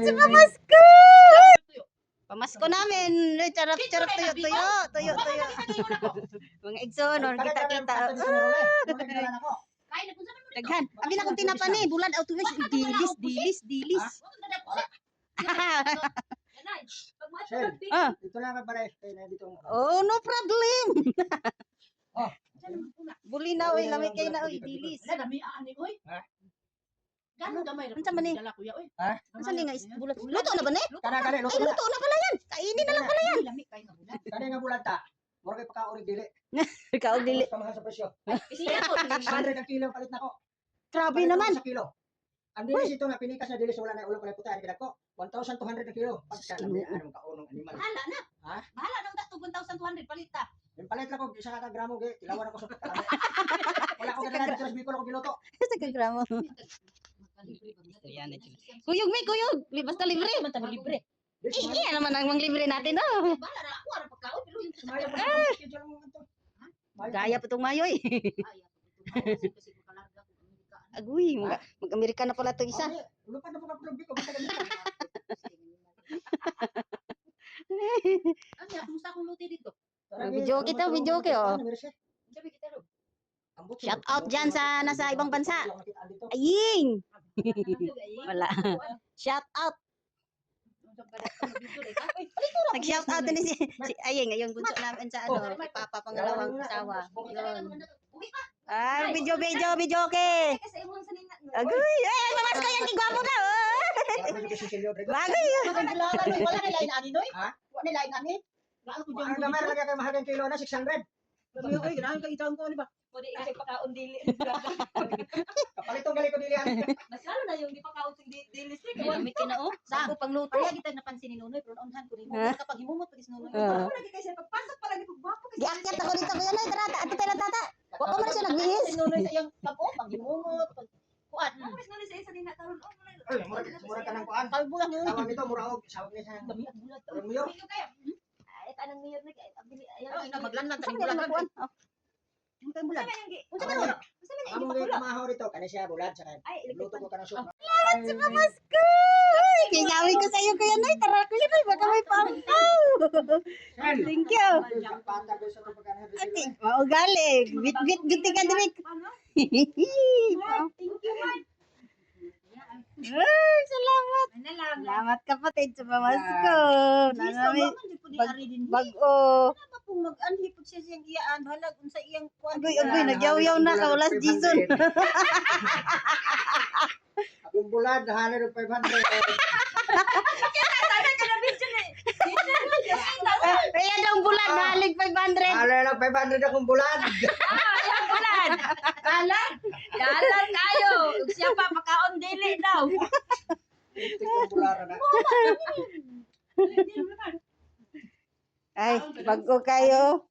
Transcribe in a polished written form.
Si Pamasko! Pamasko namin. Charap-charap tuyo. Mga igsoon, kita-kita. Daghan. Abi na kung tinapa ni, bulan autowish. Dilis. Dito na magbalay. Dito. Oh, no problem. Oh. Bulinaw, lamay kayo na, dilis. Gano'n gamay ra. Unsa man ni? Dala kuya oy. Ha? Unsa ni nga bulat? Luto na ba ni? Kana Ay, luto na pala yan. Kainin na lang pala yan. Lami kay nga bulan. Kani nga bulan ta. Mura kay pagkaorig dili. Ikaw dili. Kamahal sa presyo. Siya ko. 100 ang kilo palit nako. Grabe Palit naman. ako sa kilo. Ang dilis ito na pinikas na dilis wala na ulo pala puta ang ko. 1,200 ang kilo. Pagka anong kaunong animal. Bahala na. Ha? Bahala nang ta 1,200 palita. Yung palit lang ko isa ka gramo gi tilawan ako sa kalami. Wala ko ganang sa biko ko giluto. Sa kagramo. Kuyog mi, kuyog. Basta libre. Man ta libre. Iya naman ang mga libre natin, oh. Bahala na ako ara pagkaon pero yung Sumaya pa sa schedule mo to. Gaya pa itong mayoy. kasi makalarga ko Amerika. Agoy, mag-Amerika na pala itong isa. Ulo pa na po ka biko basta ganito. Ano kumusta akong luti dito? Video kita, oh. Sabi kita ro. Shout out dyan sa nasa ibang bansa. Aying! Wala. Shout out. Nag-shout out din si Aying, yung bunso namin sa ano, Papa pangalawang asawa. Yun. Ah, video ke. Agoy, mamas ko yung igwapo na, oh. Bagay. Wala na lain ani noy? Ha? Wala na lain ani? Wala ko Ang gamay lagi kay mahal ang kilo na 600. Oy, ganahan ka itaon ko ni ba? Pwede kasi pakaon dili. Kapalitong gali ko dili ani. Mas lalo na yung di pakaon sing dili stick. May kinao. Bago pangluto. Kaya kita napansin ni Nunoy pero onhan ko rin mo kapag himumot pag Nunoy. Ah. Ako lagi kasi pagpasok pa lagi pagbapo kasi Giakyat ako dito kuya Noy, tara, ato tayo tata. Wa pa man siya nagbihis. si Nunoy sa iyang pag himumot pag kuan. Ako mas nunoy sa isa din na karon. Ay, mura ka nang kuan. Kalbulang yun. Tawag ito mura og sawag ni sa. Dami ang bulat. Pero muyo. Ay tanang mayor na kay abili ayo. Maglanlan ka bulan kuan. Ang kay bulat. Unsa man? Amo gi kamahaw dito kani siya bulad sa kay. Luto ko kanang soup. Si Pamasko! Kingawi ko sa iyo kuya Noy, tara kuya Noy, baka may pampaw. Thank you. Patag sa pagkanan Ati, mao galing. Bit ka diri. Thank you, Mark. Ay, salamat. Nalang. Salamat kapatid sa Pamasko. Nanami bag-o. Kung mag-anhi pud siya siyang iyaan balag unsa iyang kuan. Agoy, nagyaw-yaw na ka, last season. Akong bulad haler og 500. Kaya daw bulan, nalig 500. Haler og 500 akong bulad. Bulan. Kalan kayo. Ug siya pa pakaon dili daw. Tikong bular na. Ay, bago kayo.